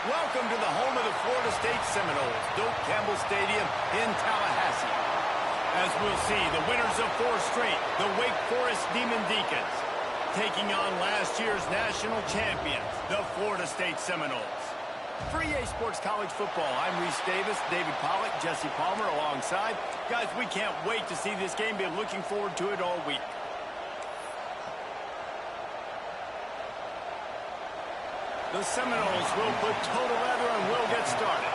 Welcome to the home of the Florida State Seminoles, Doak Campbell Stadium in Tallahassee. As we'll see, the winners of 4 straight, the Wake Forest Demon Deacons, taking on last year's national champions, the Florida State Seminoles. For EA Sports College Football, I'm Reese Davis, David Pollack, Jesse Palmer alongside. Guys, we can't wait to see this game. Been looking forward to it all week. The Seminoles will put total leather and will get started.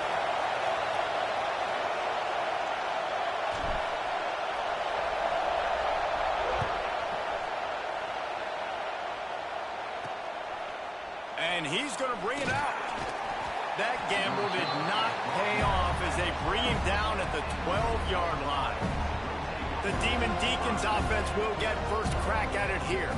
And he's going to bring it out. That gamble did not pay off as they bring him down at the 12-yard line. The Demon Deacons offense will get first crack at it here.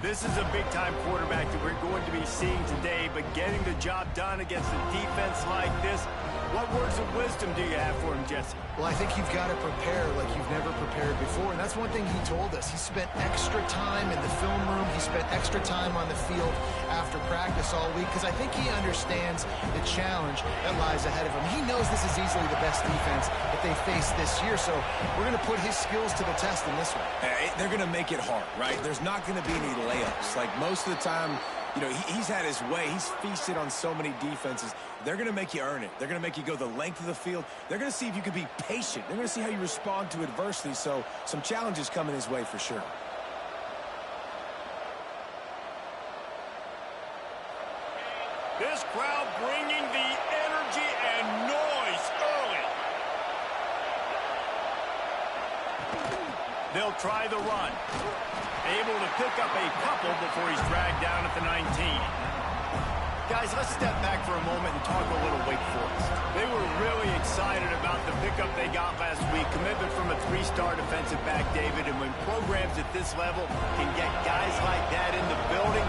This is a big-time quarterback that we're going to be seeing today, but getting the job done against a defense like this, what words of wisdom do you have for him, Jesse? Well, I think you've got to prepare like you've never prepared before, and that's one thing he told us. He spent extra time in the film room. He spent extra time on the field after practice all week because I think he understands the challenge that lies ahead of him. He knows this is easily the best defense that they face this year, so we're going to put his skills to the test in this one. They're going to make it hard, right? There's not going to be any layups. Like most of the time, you know, he's had his way. He's feasted on so many defenses. They're going to make you earn it. They're going to make you go the length of the field. They're going to see if you can be patient. They're going to see how you respond to adversity. So some challenges coming his way for sure. This crowd bringing the energy and noise early. They'll try the run. Able to pick up a couple before he's dragged down at the 19. Guys, let's step back for a moment and talk a little Wake Forest. They were really excited about the pickup they got last week. Commitment from a 3-star defensive back, David. And when programs at this level can get guys like that in the building,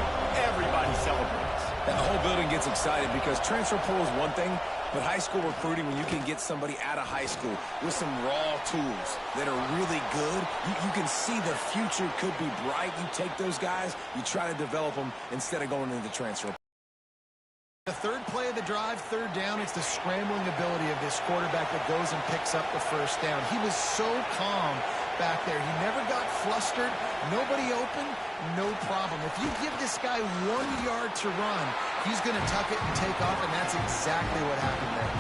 everybody celebrates. The whole building gets excited because transfer portal is one thing, but high school recruiting, when you can get somebody out of high school with some raw tools that are really good, you can see the future could be bright. You take those guys, you try to develop them instead of going into the transfer. The third play of the drive, third down, it's the scrambling ability of this quarterback that goes and picks up the first down. He was so calm back there. He never got flustered. Nobody open, no problem. If you give this guy 1 yard to run, he's going to tuck it and take off, and that's exactly what happened there.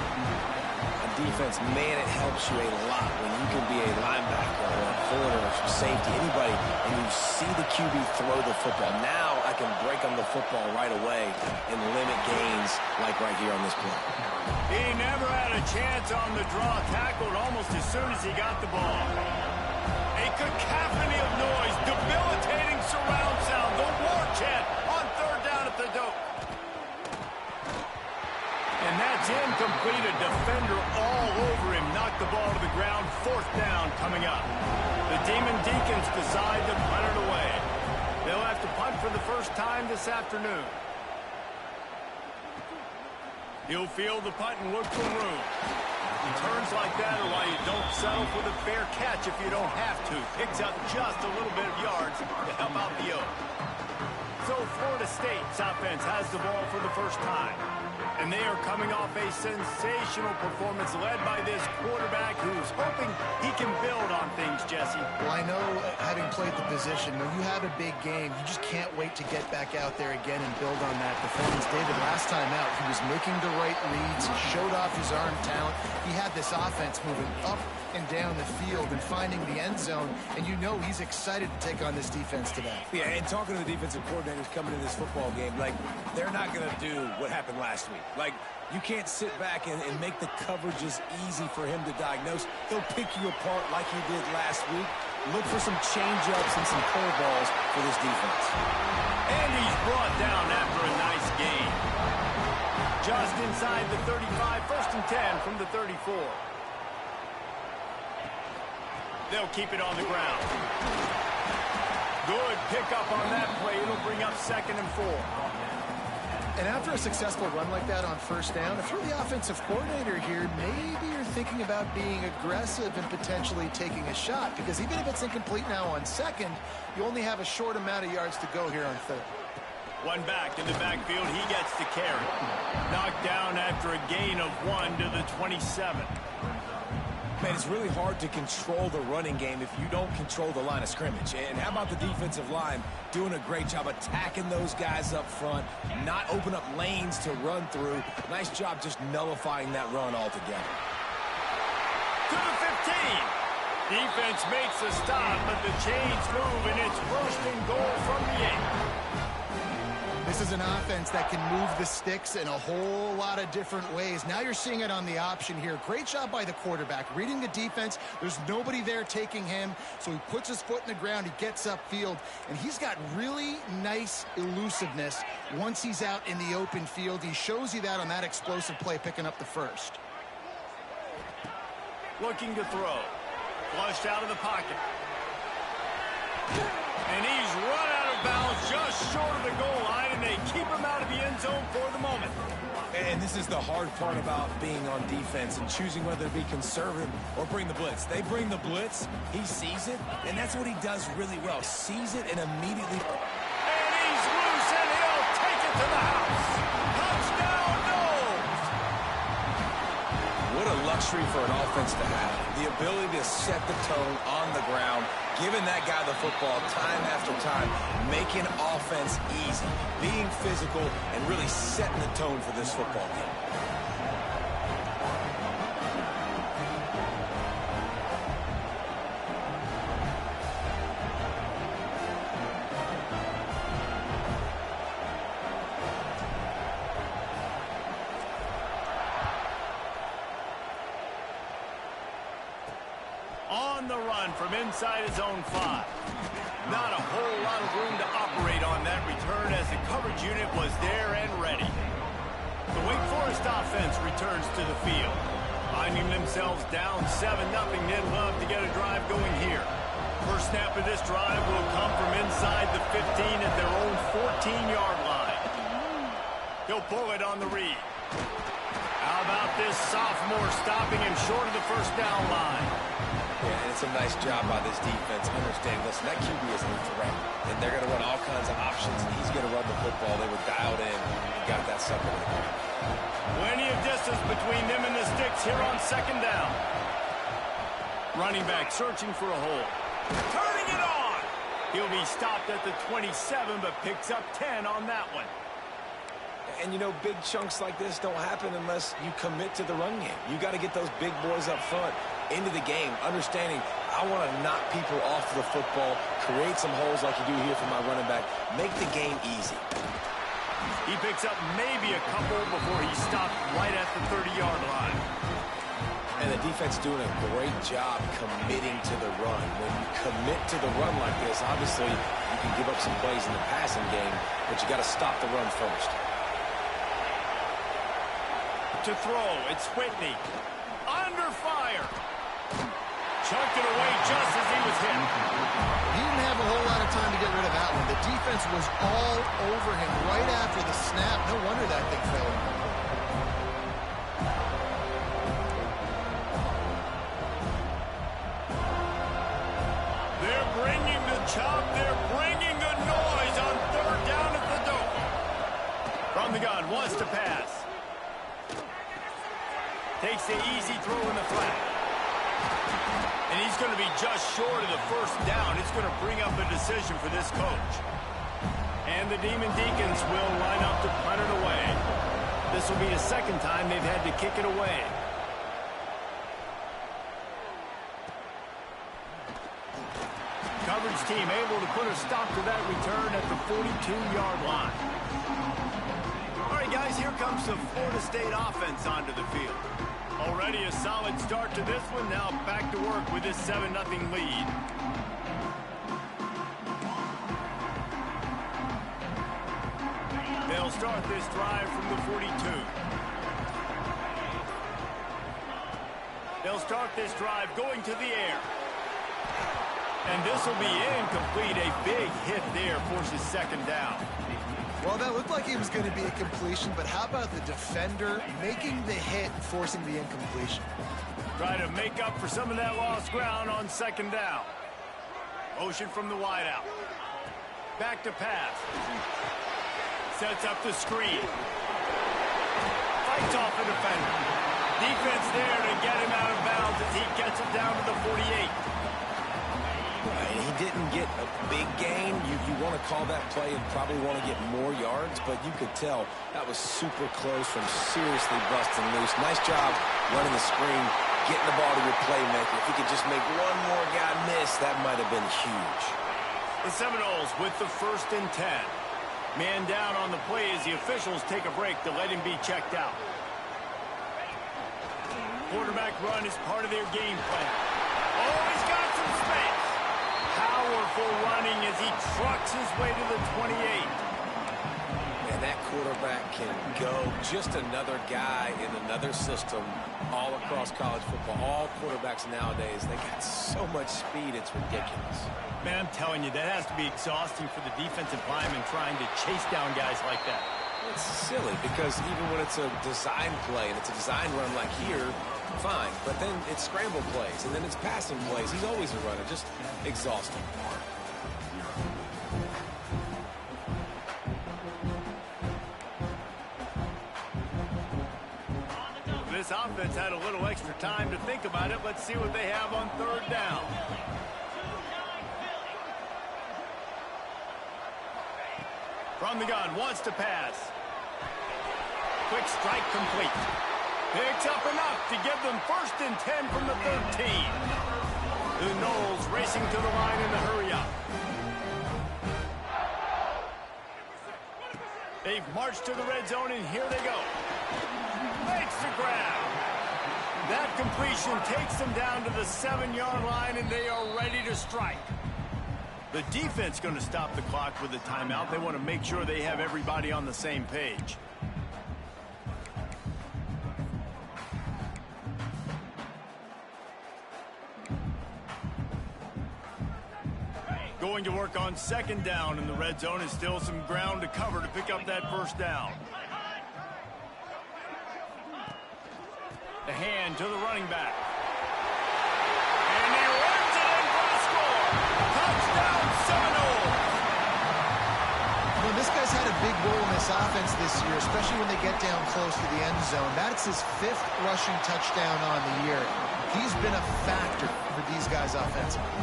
Defense, man, it helps you a lot when you can be a linebacker or a corner or safety, anybody, and you see the QB throw the football. Now I can break on the football right away and limit gains like right here on this play. He never had a chance on the draw, tackled almost as soon as he got the ball. A cacophony of noise, debilitating surround sound, the war chant on third down at the Doak. And that's incomplete. A defender all over him. Knocked the ball to the ground. Fourth down coming up. The Demon Deacons decide to punt it away. They'll have to punt for the first time this afternoon. He'll field the punt and look for room. Returns like that are why you don't settle for the fair catch if you don't have to. Picks up just a little bit of yards to help out the Oak. So Florida State's offense has the ball for the first time. And they are coming off a sensational performance led by this quarterback who's hoping he can build on things, Jesse. Well, I know, having played the position, when you have a big game, you just can't wait to get back out there again and build on that performance. David, last time out, he was making the right reads. He showed off his arm talent. He had this offense moving up and down the field and finding the end zone, and you know he's excited to take on this defense today. Yeah, and talking to the defensive coordinators coming in this football game, like, they're not going to do what happened last week. Like, you can't sit back and make the coverages easy for him to diagnose. He'll pick you apart like he did last week. Look for some change-ups and some curveballs for this defense. And he's brought down after a nice gain. Just inside the 35, first and 10 from the 34. They'll keep it on the ground. Good pickup on that play. It'll bring up 2nd and 4. And after a successful run like that on first down, if you're the offensive coordinator here, maybe you're thinking about being aggressive and potentially taking a shot, because even if it's incomplete now on 2nd, you only have a short amount of yards to go here on 3rd. One back in the backfield. He gets the carry. Knocked down after a gain of 1 to the 27. Man, it's really hard to control the running game if you don't control the line of scrimmage. And how about the defensive line doing a great job attacking those guys up front, not open up lanes to run through. Nice job just nullifying that run altogether. To the 15. Defense makes a stop, but the chains move, and it's first and goal from the 8. This is an offense that can move the sticks in a whole lot of different ways. Now you're seeing it on the option here. Great job by the quarterback. Reading the defense, there's nobody there taking him, so he puts his foot in the ground, he gets upfield, and he's got really nice elusiveness once he's out in the open field. He shows you that on that explosive play, picking up the first. Looking to throw. Flushed out of the pocket. And he's run out of bounds just short of the goal line, and they keep him out of the end zone for the moment. And this is the hard part about being on defense and choosing whether to be conservative or bring the blitz. They bring the blitz, he sees it, and that's what he does really well. Sees it and immediately... And he's loose, and he'll take it to the house. Touchdown, Knowles! What a luxury for an offense to have. The ability to set the tone on the ground, giving that guy the football time after time, making offense easy, being physical, and really setting the tone for this football game. On the run from inside his own 5. Not a whole lot of room to operate on that return as the coverage unit was there and ready. The Wake Forest offense returns to the field. Finding themselves down 7-0, they'd love to get a drive going here. First snap of this drive will come from inside the 15 at their own 14-yard line. He'll pull it on the read. How about this sophomore stopping him short of the first down line? Yeah, and it's a nice job by this defense. Understand, listen, that QB is a threat, and they're going to run all kinds of options, and he's going to run the football. They were dialed in. He got that sucker in the ground. Plenty of distance between them and the sticks here on second down. Running back searching for a hole. Turning it on! He'll be stopped at the 27, but picks up 10 on that one. And, you know, big chunks like this don't happen unless you commit to the run game. You got to get those big boys up front into the game, understanding I want to knock people off the football, create some holes like you do here for my running back, make the game easy. He picks up maybe a couple before he's stopped right at the 30-yard line. And the defense doing a great job committing to the run. When you commit to the run like this, obviously you can give up some plays in the passing game, but you got to stop the run first. To throw, it's Whitney. Under fire. Chucked it away just as he was hit. He didn't have a whole lot of time to get rid of that one. The defense was all over him right after the snap. No wonder that thing fell in. They're bringing the chop. They're bringing the noise on third down at the Dome. From the gun, wants to pass. Takes the easy throw in the flat. And he's going to be just short of the first down. It's going to bring up a decision for this coach. And the Demon Deacons will line up to punt it away. This will be the second time they've had to kick it away. Coverage team able to put a stop to that return at the 42-yard line. All right, guys, here comes the Florida State offense onto the field. Already a solid start to this one. Now back to work with this 7-0 lead. They'll start this drive from the 42. They'll start this drive going to the air. And this will be incomplete. A big hit there forces second down. Well, that looked like it was going to be a completion, but how about the defender making the hit and forcing the incompletion? Try to make up for some of that lost ground on second down. Motion from the wideout. Back to pass. Sets up the screen. Fights off the defender. Defense there to get him out of bounds as he gets it down to the 48. He didn't get a big gain. You want to call that play and probably want to get more yards, but you could tell that was super close from seriously busting loose. Nice job running the screen, getting the ball to your playmaker. If he could just make one more guy miss, that might have been huge. The Seminoles with the 1st and 10. Man down on the play as the officials take a break to let him be checked out. Quarterback run is part of their game plan. Oh, he's got some space. Powerful running as he trucks his way to the 28. And that quarterback can go. Just another guy in another system all across college football. All quarterbacks nowadays, they got so much speed, it's ridiculous. Man, I'm telling you, that has to be exhausting for the defensive lineman trying to chase down guys like that. It's silly because even when it's a design play and it's a design run like here, fine. But then it's scramble plays and then it's passing plays. He's always a runner. Just exhausting. This offense had a little extra time to think about it. Let's see what they have on 3rd down. From the gun, wants to pass. Quick strike complete. Picks up enough to give them 1st and 10 from the 13. The Noles racing to the line in the hurry-up. They've marched to the red zone, and here they go. Makes the grab. That completion takes them down to the 7-yard line, and they are ready to strike. The defense going to stop the clock with a timeout. They want to make sure they have everybody on the same page. Going to work on 2nd down in the red zone, and still some ground to cover to pick up that 1st down. The hand to the running back. And he runs it in for a score. Touchdown, Seminoles. Well, this guy's had a big role in this offense this year, especially when they get down close to the end zone. That's his 5th rushing touchdown on the year. He's been a factor for these guys offensively.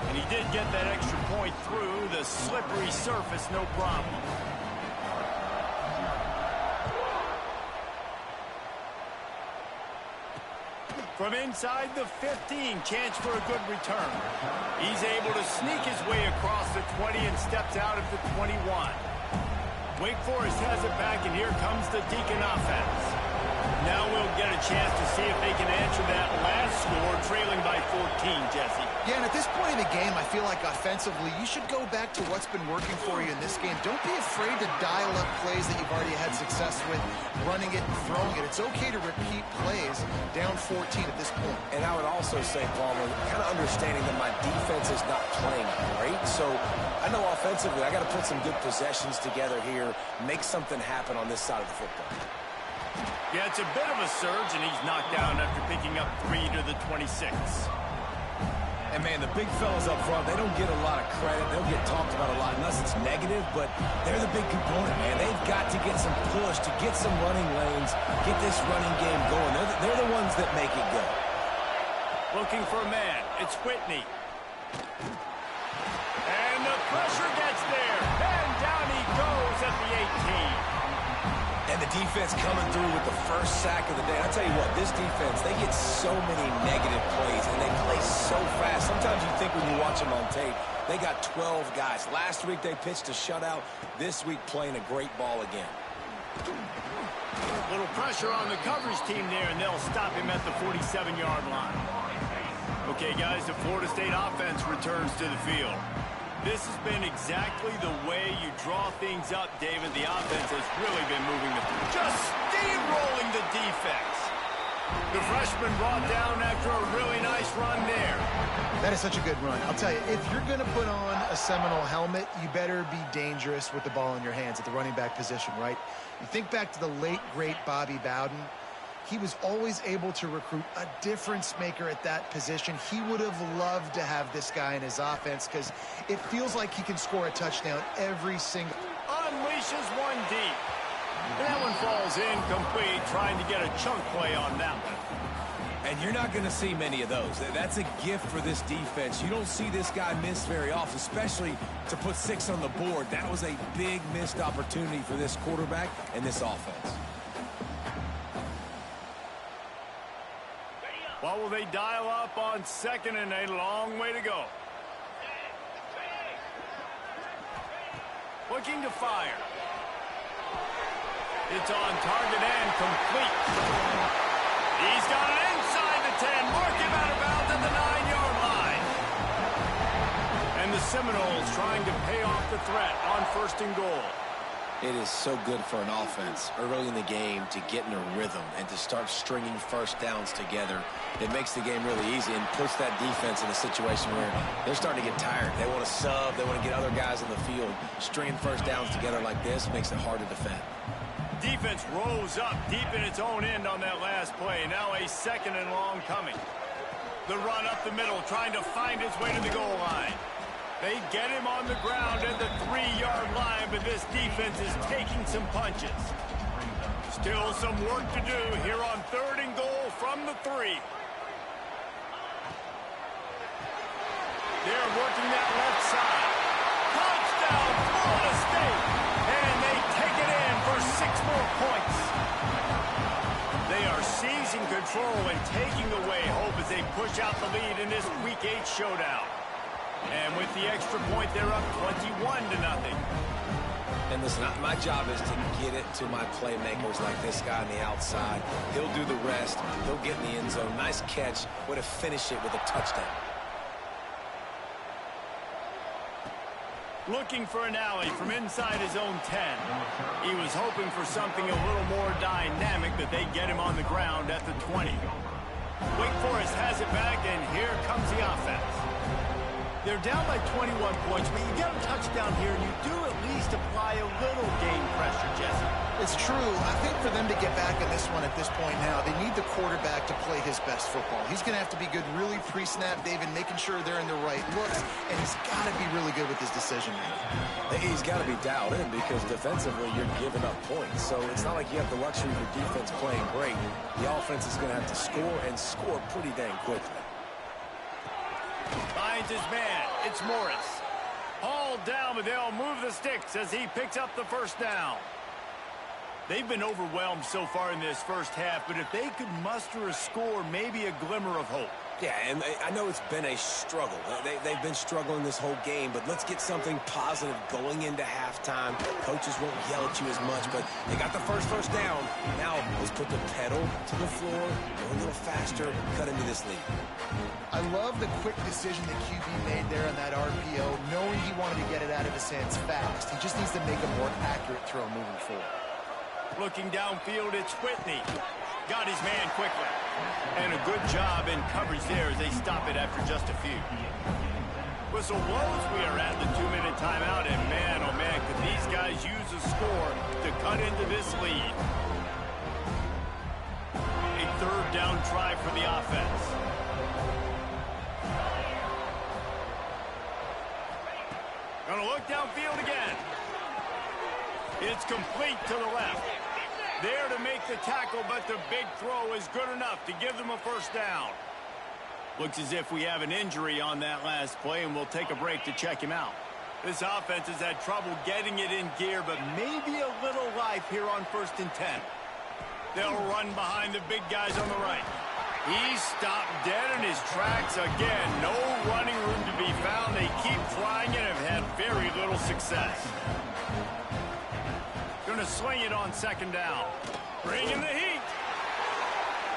And he did get that extra point through the slippery surface, no problem. From inside the 15, chance for a good return. He's able to sneak his way across the 20 and steps out at the 21. Wake Forest has it back, and here comes the Deacon offense. Now we'll get a chance to see if they can answer that last score, trailing by 14, Jesse. Yeah, and at this point in the game, I feel like offensively, you should go back to what's been working for you in this game. Don't be afraid to dial up plays that you've already had success with, running it and throwing it. It's okay to repeat plays down 14 at this point. And I would also say, Palmer, kind of understanding that my defense is not playing great. So I know offensively, I got to put some good possessions together here, make something happen on this side of the football. Yeah, it's a bit of a surge, and he's knocked down after picking up 3 to the 26. And, man, the big fellas up front, they don't get a lot of credit. They'll get talked about a lot unless it's negative, but they're the big component, man. They've got to get some push, to get some running lanes, get this running game going. They're the ones that make it go. Looking for a man. It's Whitney. And the pressure gets there. And down he goes at the 18. And the defense coming through with the first sack of the day. I'll tell you what, this defense, they get so many negative plays, and they play so fast. Sometimes you think when you watch them on tape, they got 12 guys. Last week they pitched a shutout. This week playing a great ball again. Little pressure on the coverage team there, and they'll stop him at the 47-yard line. Okay, guys, the Florida State offense returns to the field. This has been exactly the way you draw things up, David. The offense has really been moving just steamrolling the defense. The freshman brought down after a really nice run there. That is such a good run. I'll tell you, if you're going to put on a Seminole helmet, you better be dangerous with the ball in your hands at the running back position, right? You think back to the late, great Bobby Bowden. He was always able to recruit a difference maker at that position. He would have loved to have this guy in his offense because it feels like he can score a touchdown every single. Unleash dishes one deep. And that one falls incomplete, trying to get a chunk play on that one. And you're not going to see many of those. That's a gift for this defense. You don't see this guy miss very often, especially to put 6 on the board. That was a big missed opportunity for this quarterback and this offense. What will they dial up on second and a long way to go? Looking to fire. It's on target and complete. He's got it inside the 10. Mark him out of bounds at the 9-yard line. And the Seminoles trying to pay off the threat on 1st and goal. It is so good for an offense early in the game to get in a rhythm and to start stringing first downs together. It makes the game really easy and puts that defense in a situation where they're starting to get tired. They want to sub. They want to get other guys in the field. Stringing first downs together like this makes it hard to defend. Defense rose up deep in its own end on that last play. Now a 2nd and long coming. The run up the middle, trying to find his way to the goal line. They get him on the ground at the 3-yard line, but this defense is taking some punches. Still some work to do here on 3rd and goal from the 3. They're working that left side. Touchdown, Florida State! And they take it in for 6 more points. They are seizing control and taking away hope as they push out the lead in this Week 8 showdown. And with the extra point, they're up 21-0. And listen, my job is to get it to my playmakers like this guy on the outside. He'll do the rest. He'll get in the end zone. Nice catch. Way to finish it with a touchdown. Looking for an alley from inside his own 10. He was hoping for something a little more dynamic, but they get him on the ground at the 20. Wake Forest has it back, and here comes the offense. They're down by 21 points, but you get a touchdown here, and you do at least apply a little game pressure, Jesse. It's true. I think for them to get back in this one at this point now, they need the quarterback to play his best football. He's going to have to be good really pre-snap, David, making sure they're in the right looks, and he's got to be really good with his decision-making. He's got to be dialed in because defensively you're giving up points. So it's not like you have the luxury of your defense playing great. The offense is going to have to score and score pretty dang quickly. Finds his man. It's Morris. Hauled down, but they'll move the sticks as he picks up the 1st down. They've been overwhelmed so far in this first half, but if they could muster a score, maybe a glimmer of hope. Yeah, and I know it's been a struggle. They've been struggling this whole game, but let's get something positive going into halftime. Coaches won't yell at you as much, but they got the first down. Now let's put the pedal to the floor, go a little faster, cut into this lead. I love the quick decision that QB made there on that RPO, knowing he wanted to get it out of his hands fast. He just needs to make a more accurate throw moving forward. Looking downfield, it's Whitney. Got his man quickly. And a good job in coverage there as they stop it after just a few. Whistle blows, we are at the 2-minute timeout, and man, oh man, could these guys use a score to cut into this lead. A 3rd down try for the offense. Gonna look downfield again. It's complete to the left. There to make the tackle, but the big throw is good enough to give them a 1st down. Looks as if we have an injury on that last play, and we'll take a break to check him out. This offense has had trouble getting it in gear, but maybe a little life here on 1st and 10. They'll run behind the big guys on the right. He's stopped dead in his tracks again. No running room to be found. They keep trying and have had very little success. Going to swing it on 2nd down. Bringing the heat.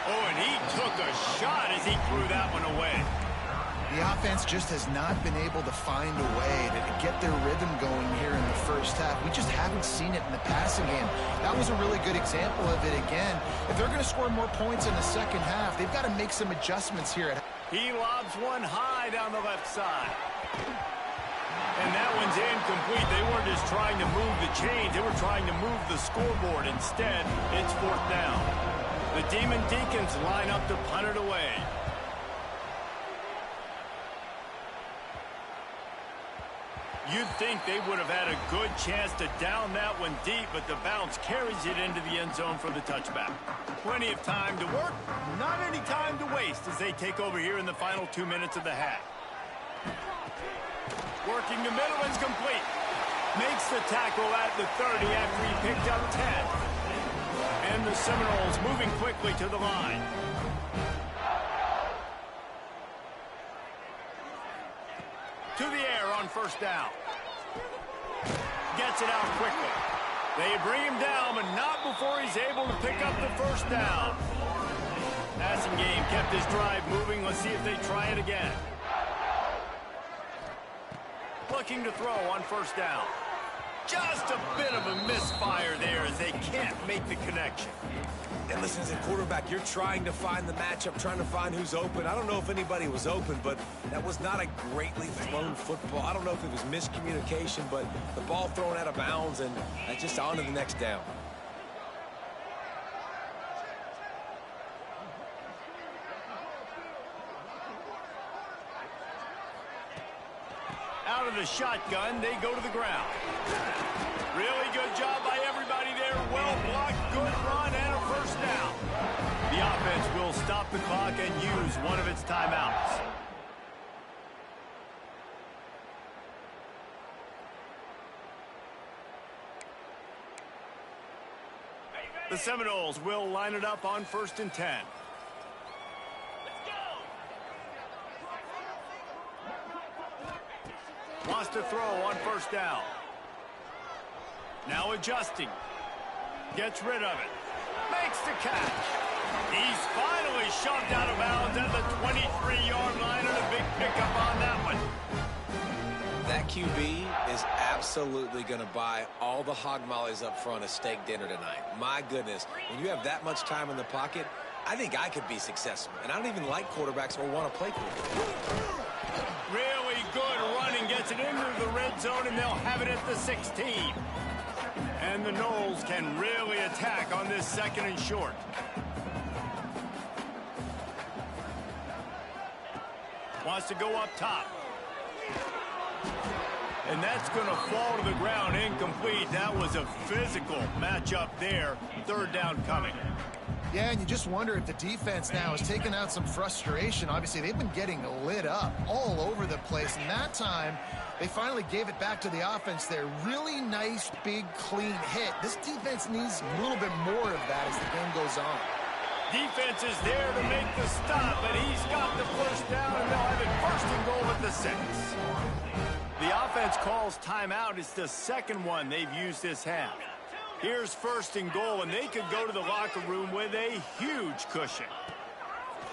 Oh, and he took a shot as he threw that one away. The offense just has not been able to find a way to get their rhythm going here in the first half. We just haven't seen it in the passing game. That was a really good example of it again. If they're going to score more points in the second half, they've got to make some adjustments here. He lobs one high down the left side. And that one's incomplete. They weren't just trying to move the chains. They were trying to move the scoreboard. Instead, it's 4th down. The Demon Deacons line up to punt it away. You'd think they would have had a good chance to down that one deep, but the bounce carries it into the end zone for the touchback. Plenty of time to work, not any time to waste as they take over here in the final 2 minutes of the half. Working the middle, it's complete. Makes the tackle at the 30 after he picked up 10. And the Seminoles moving quickly to the line. To the air on first down. Gets it out quickly. They bring him down, but not before he's able to pick up the first down. Passing game kept his drive moving. Let's see if they try it again. Looking to throw on first down. Just a bit of a misfire there as they can't make the connection. And listen, as a quarterback, you're trying to find the matchup, trying to find who's open. I don't know if anybody was open, but that was not a greatly thrown football. I don't know if it was miscommunication, but the ball thrown out of bounds, and just on to the next down. Out of the shotgun, they go to the ground. Really good job by everybody there. Well blocked, good run, and a first down. The offense will stop the clock and use one of its timeouts. The Seminoles will line it up on 1st and 10. Wants to throw on first down. Now adjusting. Gets rid of it. Makes the catch. He's finally shoved out of bounds at the 23-yard line, and a big pickup on that one. That QB is absolutely going to buy all the hog mollies up front a steak dinner tonight. My goodness, when you have that much time in the pocket, I think I could be successful. And I don't even like quarterbacks or want to play quarterback. Really good running, gets it into the red zone, and they'll have it at the 16. And the Noles can really attack on this 2nd and short. Wants to go up top. And that's going to fall to the ground, incomplete. That was a physical matchup there. 3rd down coming. Yeah, and you just wonder if the defense now has taken out some frustration. Obviously, they've been getting lit up all over the place. And that time, they finally gave it back to the offense there. Really nice, big, clean hit. This defense needs a little bit more of that as the game goes on. Defense is there to make the stop, but he's got the first down, and they'll have it 1st and goal at the 6. The offense calls timeout. It's the 2nd one they've used this half. Here's 1st and goal, and they could go to the locker room with a huge cushion.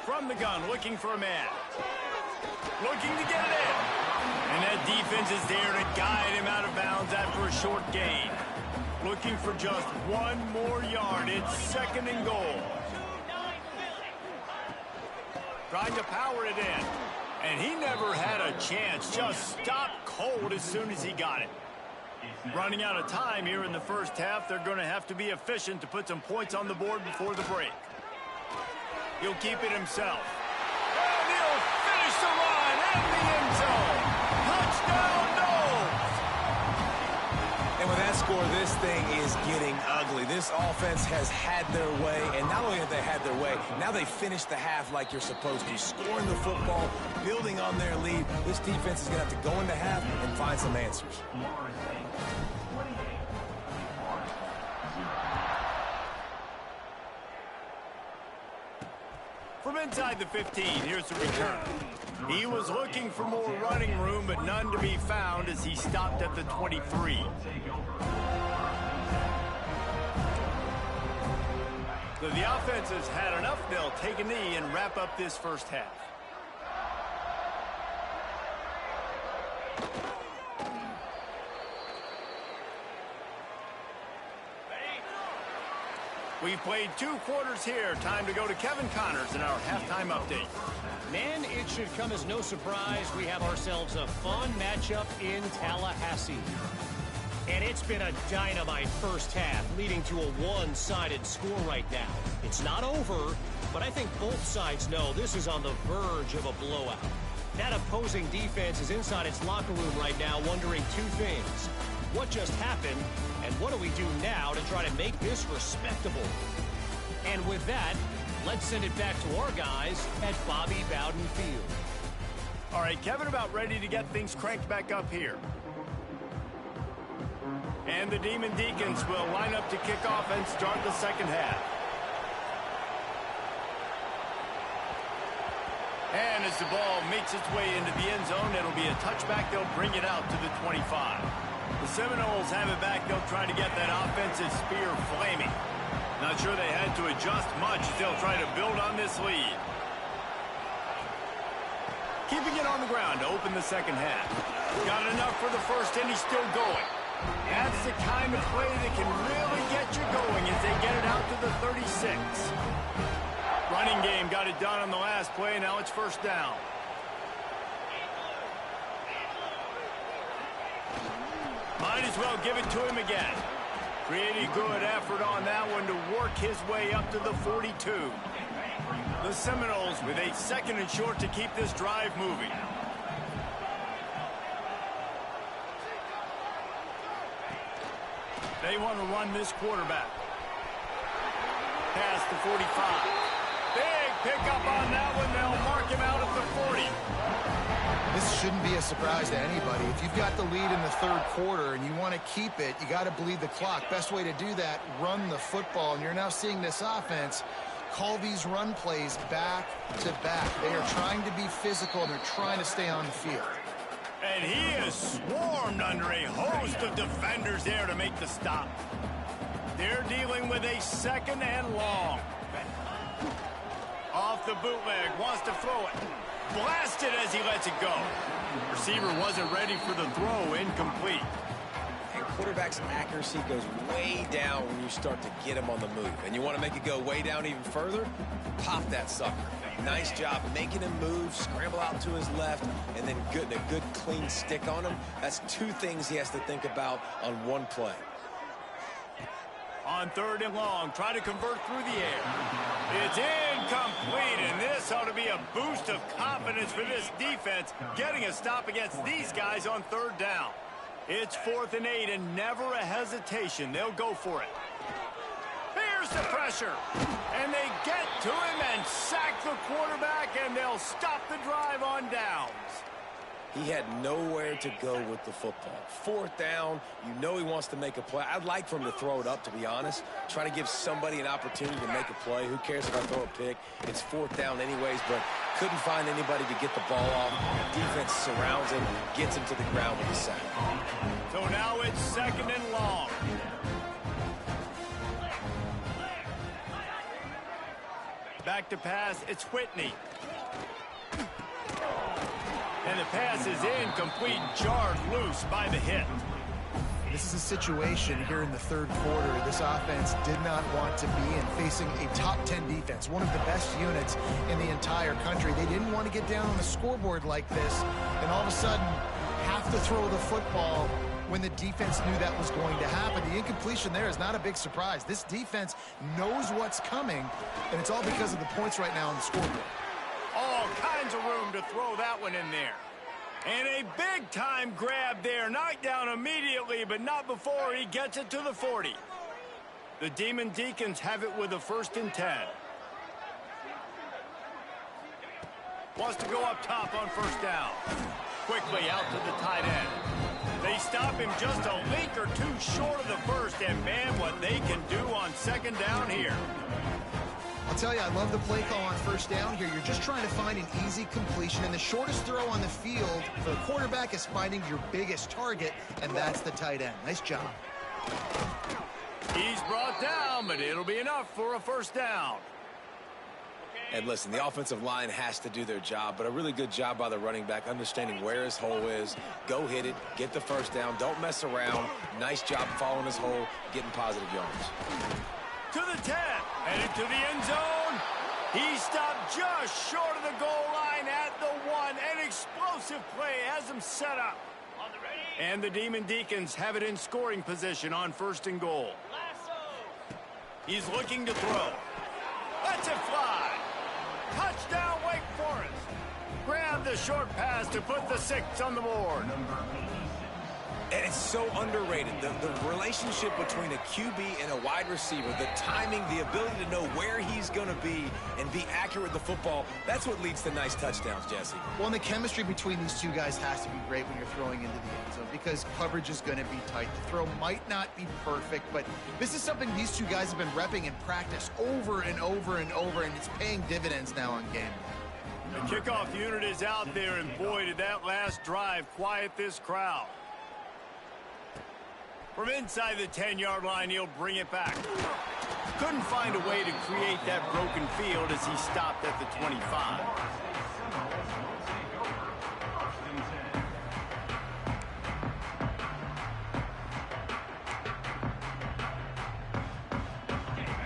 From the gun, looking for a man. Looking to get it in. And that defense is there to guide him out of bounds after a short gain. Looking for just 1 more yard. It's 2nd and goal. Trying to power it in. And he never had a chance. Just stopped cold as soon as he got it. Running out of time here in the 1st half. They're going to have to be efficient to put some points on the board before the break. He'll keep it himself. And he'll finish the run in the end zone. Touchdown, Noles! And with that score, this thing is getting ugly. This offense has had their way, and not only have they had their way, now they finish the half like you're supposed to. Scoring the football, building on their lead. This defense is going to have to go into half and find some answers. From inside the 15, here's the return. He was looking for more running room, but none to be found as he stopped at the 23. So the offense has had enough. They'll take a knee and wrap up this 1st half. We've played 2 quarters here. Time to go to Kevin Connors in our halftime update. Man, it should come as no surprise we have ourselves a fun matchup in Tallahassee. And it's been a dynamite first half, leading to a one-sided score right now. It's not over, but I think both sides know this is on the verge of a blowout. That opposing defense is inside its locker room right now wondering two things. What just happened, and what do we do now to try to make this respectable? And with that, let's send it back to our guys at Bobby Bowden Field. All right, Kevin about ready to get things cranked back up here. And the Demon Deacons will line up to kick off and start the second half. And as the ball makes its way into the end zone, it'll be a touchback. They'll bring it out to the 25. The Seminoles have it back. They'll try to get that offensive spear flaming. Not sure they had to adjust much as they'll try to build on this lead. Keeping it on the ground to open the second half. Got enough for the first, and he's still going. That's the kind of play that can really get you going as they get it out to the 36. Running game got it done on the last play. Now it's first down. Might as well give it to him again. Pretty good effort on that one to work his way up to the 42. The Seminoles with a second and short to keep this drive moving. They want to run this quarterback. Past the 45. Big pickup on that one. They'll mark him out at the 40. This shouldn't be a surprise to anybody. If you've got the lead in the third quarter and you want to keep it, you got to bleed the clock. Best way to do that, run the football. And you're now seeing this offense call these run plays back to back. They are trying to be physical, and they're trying to stay on the field. And he is swarmed under a host of defenders there to make the stop. They're dealing with a second and long. Off the bootleg, wants to throw it. Blasted as he lets it go. Receiver wasn't ready for the throw, incomplete. And quarterback's accuracy goes way down when you start to get him on the move. And you want to make it go way down even further? Pop that sucker. Nice job making him move, scramble out to his left, and then getting a good clean stick on him. That's two things he has to think about on one play. On third and long, try to convert through the air. It's incomplete, and this ought to be a boost of confidence for this defense, getting a stop against these guys on third down. It's 4th and 8, and never a hesitation. They'll go for it. Here's the pressure, and they get to him and sack the quarterback, and they'll stop the drive on downs. He had nowhere to go with the football. 4th down, you know he wants to make a play. I'd like for him to throw it up, to be honest. Try to give somebody an opportunity to make a play. Who cares if I throw a pick? It's 4th down anyways, but couldn't find anybody to get the ball off. Defense surrounds him, gets him to the ground with a sack. So now it's second and long. Back to pass, it's Whitney. And the pass is incomplete, jarred loose by the hit. This is a situation here in the third quarter this offense did not want to be in, facing a top 10 defense, one of the best units in the entire country. They didn't want to get down on the scoreboard like this and all of a sudden have to throw the football when the defense knew that was going to happen. The incompletion there is not a big surprise. This defense knows what's coming, and it's all because of the points right now on the scoreboard. All kinds of room to throw that one in there. And a big-time grab there. Knocked down immediately, but not before he gets it to the 40. The Demon Deacons have it with a 1st and 10. Wants to go up top on first down. Quickly out to the tight end. They stop him just a link or two short of the first, and man, what they can do on second down here. I'll tell you, I love the play call on first down here. You're just trying to find an easy completion, and the shortest throw on the field for the quarterback is finding your biggest target, and that's the tight end. Nice job. He's brought down, but it'll be enough for a first down. And listen, the offensive line has to do their job, but a really good job by the running back understanding where his hole is. Go hit it, get the first down, don't mess around. Nice job following his hole, getting positive yards. To the 10, headed to the end zone. He stopped just short of the goal line at the 1. An explosive play has him set up. And the Demon Deacons have it in scoring position on 1st and goal. He's looking to throw. Lets it fly. Touchdown, Wake Forest. Grab the short pass to put the 6 on the board. And it's so underrated. The relationship between a QB and a wide receiver, the timing, the ability to know where he's going to be and be accurate with the football, that's what leads to nice touchdowns, Jesse. Well, and the chemistry between these two guys has to be great when you're throwing into the end zone because coverage is going to be tight. The throw might not be perfect, but this is something these two guys have been repping in practice over and over and over, and it's paying dividends now on game. The kickoff unit is out there, and boy, did that last drive quiet this crowd. From inside the 10-yard line, he'll bring it back. Couldn't find a way to create that broken field as he stopped at the 25.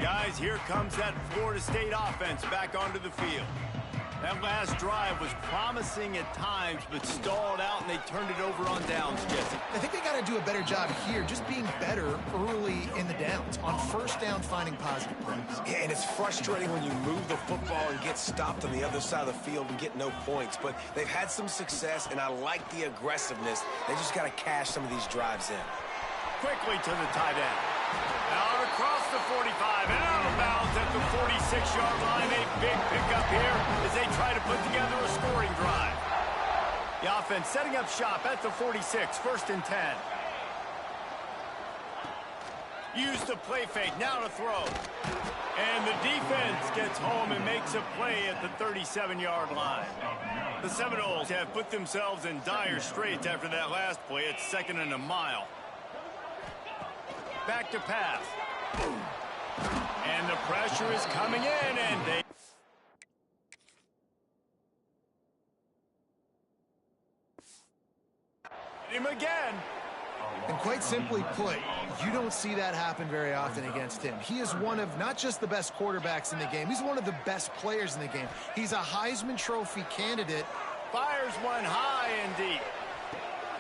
Guys, here comes that Florida State offense back onto the field. That last drive was promising at times, but stalled out, and they turned it over on downs, Jesse. I think they got to do a better job here, just being better early in the downs, on 1st down, finding positive plays. Yeah, and it's frustrating when you move the football and get stopped on the other side of the field and get no points, but they've had some success, and I like the aggressiveness. They just got to cash some of these drives in. Quickly to the tight end. Out across the 45 and out of bounds at the 46-yard line. A big pickup here as they try to put together a scoring drive. The offense setting up shop at the 46, 1st and 10. Use the play fake, now to throw. And the defense gets home and makes a play at the 37-yard line. The Seminoles have put themselves in dire straits after that last play. It's 2nd and a mile. Back to pass. And the pressure is coming in, and they... him again. And quite simply put, you don't see that happen very often against him. He is one of not just the best quarterbacks in the game, he's one of the best players in the game. He's a Heisman Trophy candidate. Fires one high and deep.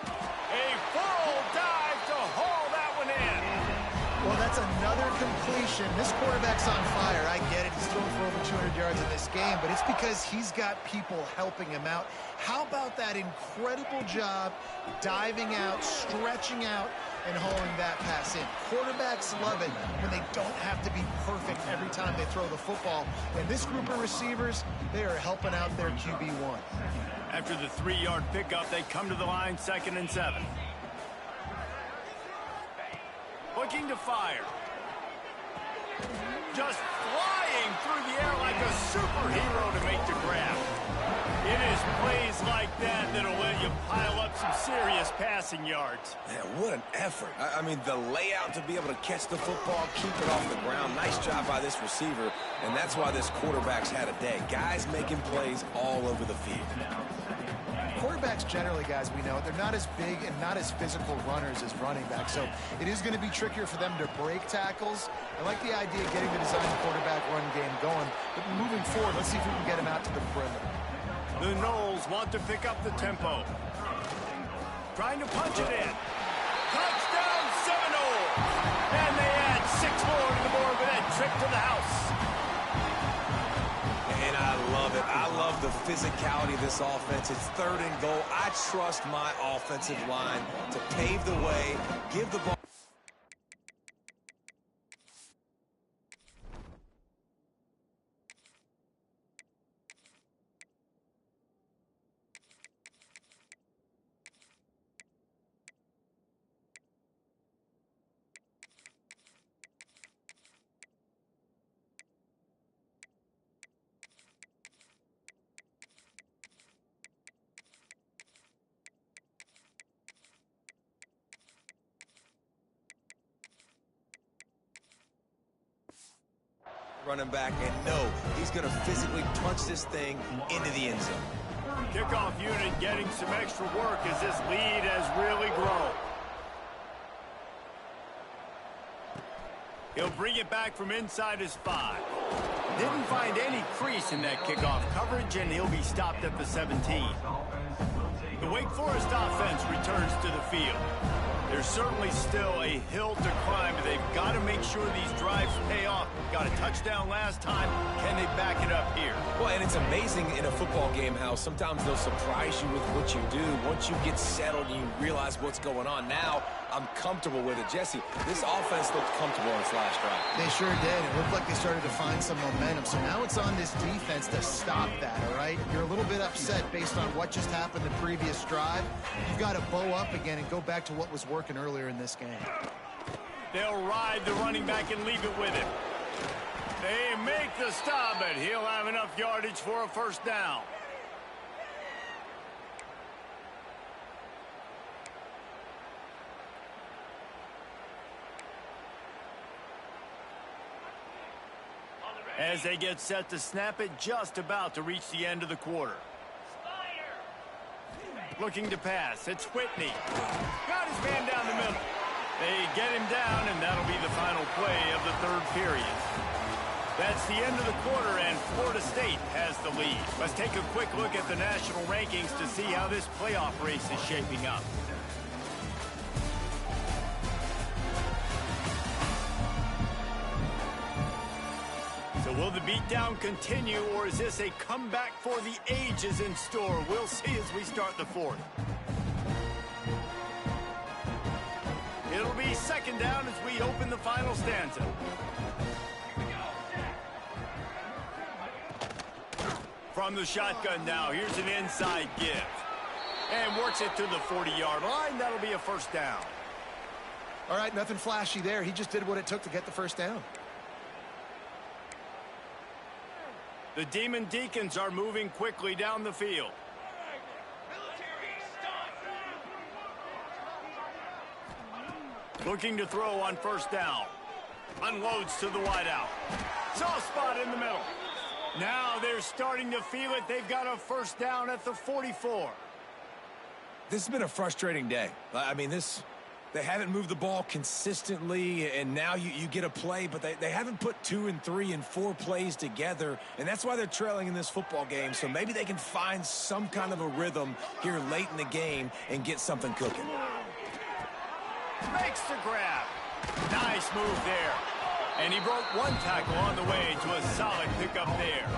A full dive to haul that one in. Well, that's another completion. This quarterback's on fire. I get it. He's thrown for over 200 yards in this game, but it's because he's got people helping him out. How about that incredible job diving out, stretching out, and hauling that pass in? Quarterbacks love it when they don't have to be perfect every time they throw the football. And this group of receivers, they are helping out their QB1. After the 3-yard pickup, they come to the line, 2nd and 7. Looking to fire. Just flying through the air like a superhero to make the grab. It is plays like that that'll let you pile up some serious passing yards. Man, what an effort. I mean, the layout to be able to catch the football, keep it off the ground. Nice job by this receiver, and that's why this quarterback's had a day. Guys making plays all over the field. Quarterbacks generally, guys, we know, they're not as big and not as physical runners as running backs, so it is going to be trickier for them to break tackles. I like the idea of getting the design quarterback run game going, but moving forward, let's see if we can get him out to the perimeter. The Noles want to pick up the tempo. Trying to punch it in. Touchdown, Seminoles! And they add 6 more to the board with that trip to the house. And I love it. I love the physicality of this offense. It's 3rd and goal. I trust my offensive line to pave the way, give the ball. Running back, and no, he's going to physically punch this thing into the end zone. Kickoff unit getting some extra work as this lead has really grown. He'll bring it back from inside his 5. Didn't find any crease in that kickoff coverage, and he'll be stopped at the 17. The Wake Forest offense returns to the field. There's certainly still a hill to climb, but they've got to make sure these drives pay off. Got a touchdown last time. Can they back it up here? Well, and it's amazing in a football game how sometimes they'll surprise you with what you do. Once you get settled and you realize what's going on, now I'm comfortable with it. Jesse, this offense looked comfortable on its last drive. They sure did. It looked like they started to find some momentum. So now it's on this defense to stop that, all right? You're a little bit upset based on what just happened the previous drive. You've got to bow up again and go back to what was working earlier in this game. They'll ride the running back and leave it with him. They make the stop, but he'll have enough yardage for a first down. As they get set to snap it, just about to reach the end of the quarter. Looking to pass. It's Whitney. Got his man down the middle. They get him down, and that'll be the final play of the third period. That's the end of the quarter, and Florida State has the lead. Let's take a quick look at the national rankings to see how this playoff race is shaping up. So will the beatdown continue, or is this a comeback for the ages in store? We'll see as we start the fourth. It'll be second down as we open the final stanza. From the shotgun now, here's an inside give. And works it to the 40-yard line. That'll be a first down. All right, nothing flashy there. He just did what it took to get the first down. The Demon Deacons are moving quickly down the field. Looking to throw on first down. Unloads to the wideout. Soft spot in the middle. Now they're starting to feel it. They've got a first down at the 44. This has been a frustrating day. I mean, they haven't moved the ball consistently, and now you get a play, but they haven't put 2 and 3 and 4 plays together, and that's why they're trailing in this football game. So maybe they can find some kind of a rhythm here late in the game and get something cooking. Makes the grab. Nice move there. And he broke one tackle on the way to a solid pickup there.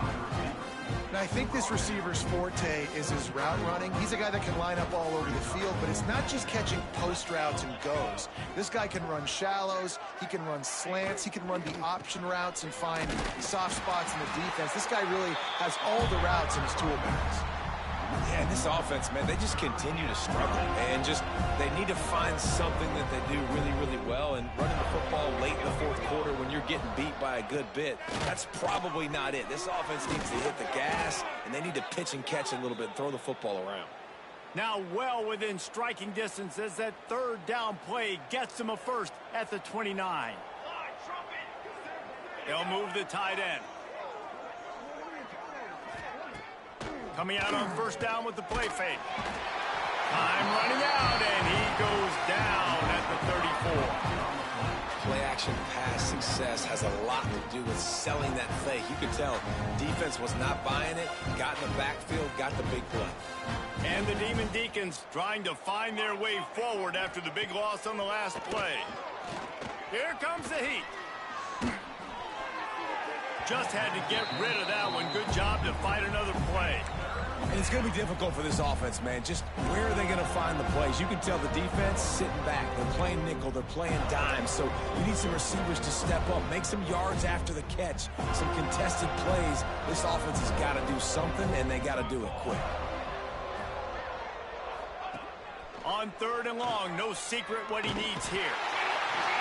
And I think this receiver's forte is his route running. He's a guy that can line up all over the field, but it's not just catching post routes and goes. This guy can run shallows, he can run slants, he can run the option routes and find soft spots in the defense. This guy really has all the routes in his toolbox. Yeah, and this offense, man, they just continue to struggle. And they need to find something that they do really, really well. And running the football late in the fourth quarter when you're getting beat by a good bit, that's probably not it. This offense needs to hit the gas, and they need to pitch and catch a little bit and throw the football around. Now well within striking distance as that third down play gets them a first at the 29. They'll move the tight end. Coming out on first down with the play fake. Time running out, and he goes down at the 34. Play action pass success has a lot to do with selling that fake. You could tell defense was not buying it, got in the backfield, got the big play. And the Demon Deacons trying to find their way forward after the big loss on the last play. Here comes the heat. Just had to get rid of that one. Good job to fight another play. And it's going to be difficult for this offense, man. Just where are they going to find the plays? You can tell the defense sitting back. They're playing nickel. They're playing dime. So you need some receivers to step up, make some yards after the catch, some contested plays. This offense has got to do something, and they got to do it quick. On third and long, no secret what he needs here.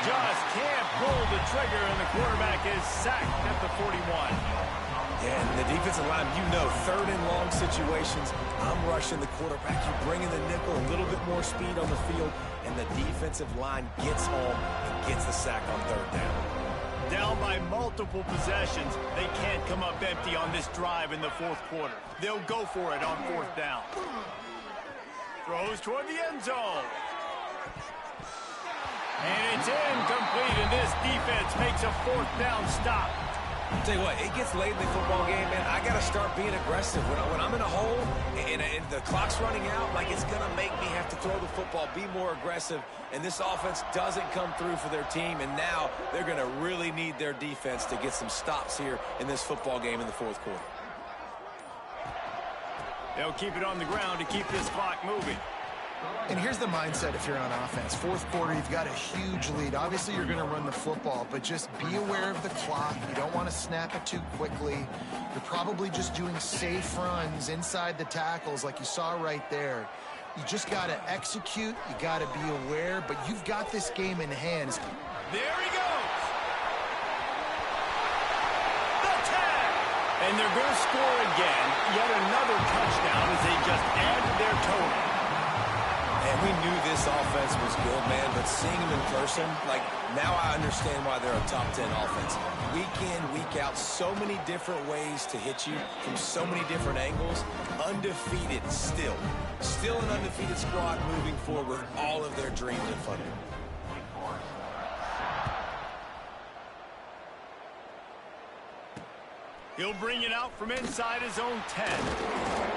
Just can't pull the trigger, and the quarterback is sacked at the 41. Yeah, and the defensive line, you know, third and long situations, I'm rushing the quarterback. You bring in the nickel, a little bit more speed on the field, and the defensive line gets home and gets the sack on third down. Down by multiple possessions, they can't come up empty on this drive in the fourth quarter. They'll go for it on fourth down. Throws toward the end zone. And it's incomplete, and this defense makes a fourth down stop. Tell you what, it gets late in the football game, man. I got to start being aggressive. When I'm in a hole and the clock's running out, like it's going to make me have to throw the football, be more aggressive. And this offense doesn't come through for their team, and now they're going to really need their defense to get some stops here in this football game in the fourth quarter. They'll keep it on the ground to keep this clock moving. And here's the mindset if you're on offense. Fourth quarter, you've got a huge lead. Obviously, you're going to run the football, but just be aware of the clock. You don't want to snap it too quickly. You're probably just doing safe runs inside the tackles like you saw right there. You just got to execute. You got to be aware, but you've got this game in hands. There he goes. The tag. And they're going to score again. Yet another touchdown as they just add to their total. And we knew this offense was good, man, but seeing them in person, like, now I understand why they're a top 10 offense. Week in, week out, so many different ways to hit you from so many different angles. Undefeated still. Still an undefeated squad moving forward with all of their dreams in front of them. He'll bring it out from inside his own 10.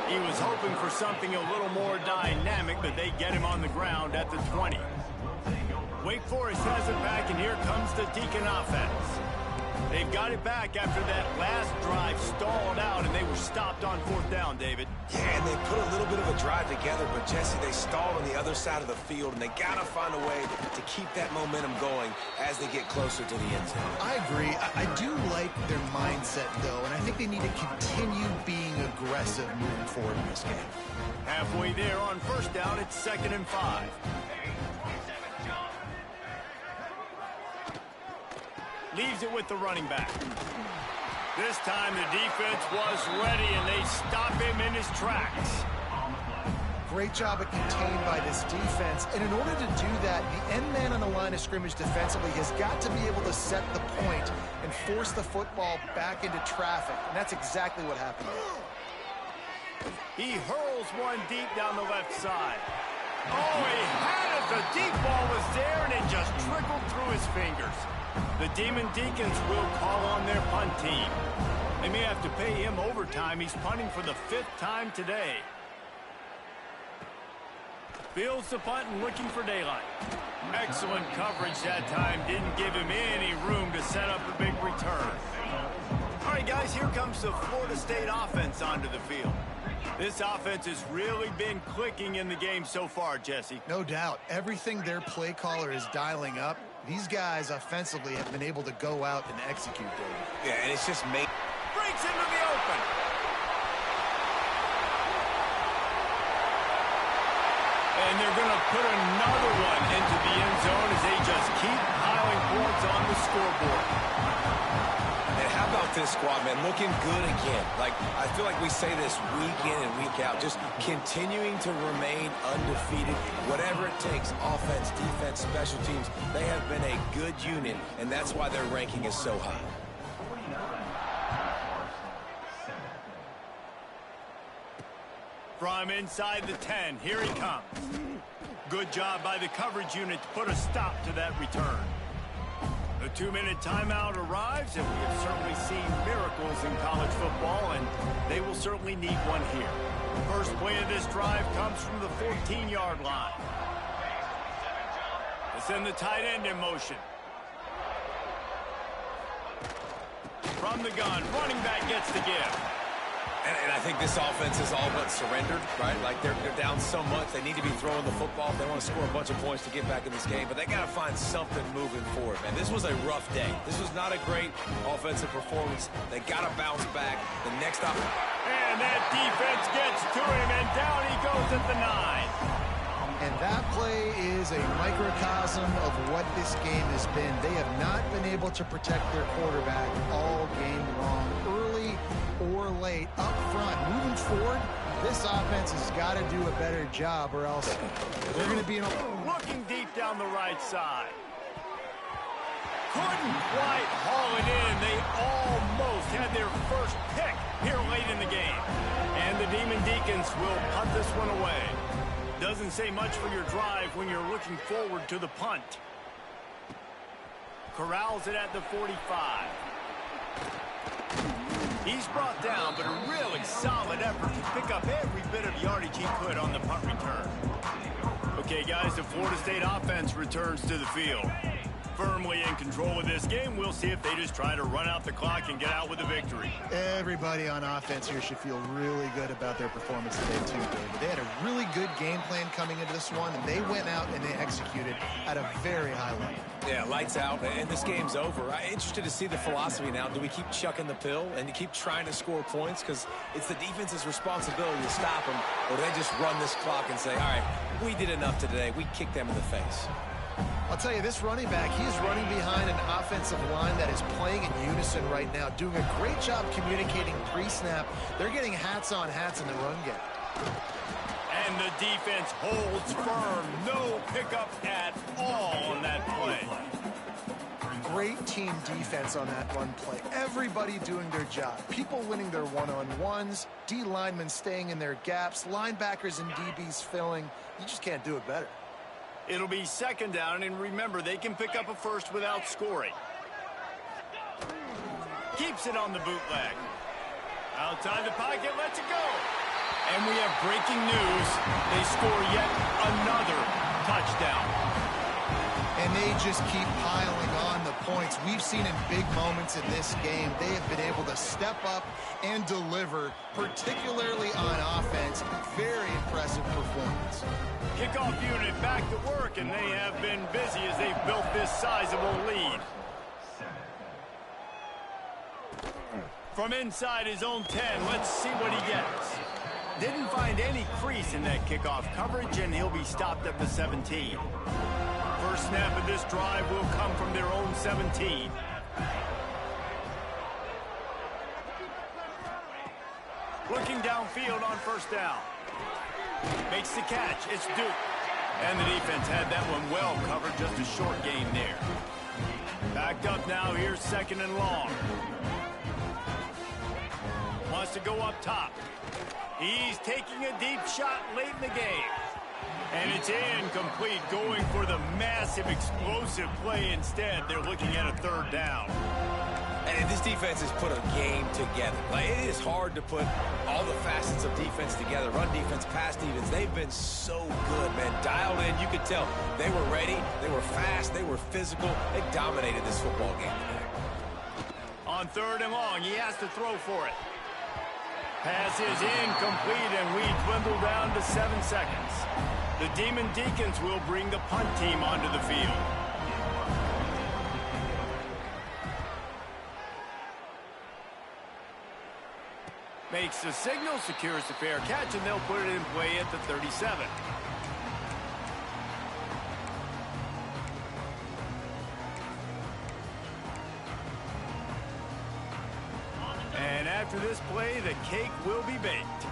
He was hoping for something a little more dynamic, but they get him on the ground at the 20. Wake Forest has it back, and here comes the Deacon offense. They've got it back after that last drive stalled out, and they were stopped on fourth down, David. Yeah, and they put a little bit of a drive together, but, Jesse, they stalled on the other side of the field, and they got to find a way to keep that momentum going as they get closer to the end zone. I agree. I do like their mindset, though, and I think they need to continue being aggressive moving forward in this game. Halfway there on first down, it's 2nd and 5. Leaves it with the running back. This time the defense was ready, and they stop him in his tracks. Great job at contained by this defense. And in order to do that, the end man on the line of scrimmage defensively has got to be able to set the point and force the football back into traffic. And that's exactly what happened there. He hurls one deep down the left side. Oh, he had it. The deep ball was there, and it just trickled through his fingers. The Demon Deacons will call on their punt team. They may have to pay him overtime. He's punting for the 5th time today. Fields the punt and looking for daylight. Excellent coverage that time. Didn't give him any room to set up a big return. All right, guys, here comes the Florida State offense onto the field. This offense has really been clicking in the game so far, Jesse. No doubt. Everything their play caller is dialing up, these guys offensively have been able to go out and execute, David. Yeah, and it's just made... Breaks into the open. And they're going to put another one into the end zone as they just keep piling points on the scoreboard. And how about this squad, man? Looking good again. Like, I feel like we say this week in and week out. Just continuing to remain undefeated. Whatever it takes, offense, defense, special teams, they have been a good unit, and that's why their ranking is so high. From inside the 10, here he comes. Good job by the coverage unit to put a stop to that return. The 2-minute timeout arrives, and we have certainly seen miracles in college football, and they will certainly need one here. First play of this drive comes from the 14-yard line. They send the tight end in motion. From the gun, running back gets the give. And I think this offense is all but surrendered, right? Like, they're down so much. They need to be throwing the football if they want to score a bunch of points to get back in this game. But they got to find something moving forward, man. This was a rough day. This was not a great offensive performance. They got to bounce back. The next up. And that defense gets to him, and down he goes at the 9. And that play is a microcosm of what this game has been. They have not been able to protect their quarterback all game long, early or late, up front. Moving forward, this offense has got to do a better job, or else they're going to be in a... Looking deep down the right side. Couldn't quite haul it in. They almost had their first pick here late in the game. And the Demon Deacons will punt this one away. Doesn't say much for your drive when you're looking forward to the punt. Corrals it at the 45. He's brought down, but a really solid effort to pick up every bit of yardage he could on the punt return. Okay, guys, the Florida State offense returns to the field. Firmly in control of this game. We'll see if they just try to run out the clock and get out with a victory. Everybody on offense here should feel really good about their performance today, too, David. They had a really good game plan coming into this one, and they went out and they executed at a very high level. Yeah, lights out, and this game's over. I'm interested to see the philosophy now. Do we keep chucking the pill and keep trying to score points? Because it's the defense's responsibility to stop them, or do they just run this clock and say, all right, we did enough today. We kicked them in the face. I'll tell you, this running back, he is running behind an offensive line that is playing in unison right now, doing a great job communicating pre-snap. They're getting hats on hats in the run game. And the defense holds firm. No pickup at all on that play. Great team defense on that run play. Everybody doing their job. People winning their one-on-ones, D linemen staying in their gaps, linebackers and DBs filling. You just can't do it better. It'll be second down, and remember, they can pick up a first without scoring. Keeps it on the bootleg. Outside the pocket, lets it go. And we have breaking news. They score yet another touchdown. And they just keep piling on the points. We've seen in big moments in this game, they have been able to step up and deliver, particularly on offense. Very impressive performance. Kickoff unit back to work, and they have been busy as they've built this sizable lead. From inside his own 10, let's see what he gets. Didn't find any crease in that kickoff coverage, and he'll be stopped at the 17. First snap of this drive will come from their own 17. Looking downfield on first down. Makes the catch. It's Duke. And the defense had that one well covered. Just a short gain there. Backed up now. Here's second and long. Wants to go up top. He's taking a deep shot late in the game. And it's incomplete, going for the massive explosive play instead. They're looking at a third down. And this defense has put a game together. Like, it is hard to put all the facets of defense together. Run defense, pass defense. They've been so good, man. Dialed in. You could tell they were ready. They were fast. They were physical. They dominated this football game today. On third and long, he has to throw for it. Pass is incomplete, and we dwindle down to 7 seconds. The Demon Deacons will bring the punt team onto the field. Makes the signal, secures the fair catch, and they'll put it in play at the 37. And after this play, the cake will be baked.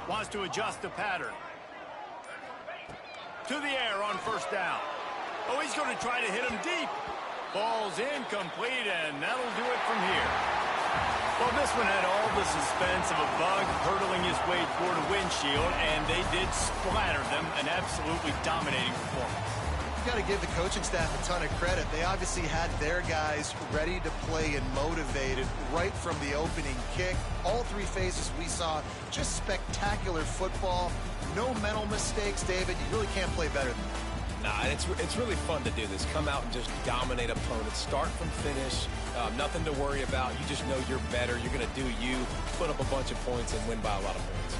Wants to adjust the pattern. To the air on first down. Oh, he's going to try to hit him deep. Ball's incomplete, and that'll do it from here. Well, this one had all the suspense of a bug hurtling his way toward a windshield, and they did splatter them. An absolutely dominating performance. Got to give the coaching staff a ton of credit. They obviously had their guys ready to play and motivated right from the opening kick. All three phases we saw, just spectacular football. No mental mistakes, David. You really can't play better than that. Nah, it's really fun to do this. Come out and just dominate opponents. Start from finish. Nothing to worry about. You just know you're better. You're going to do you, put up a bunch of points, and win by a lot of points.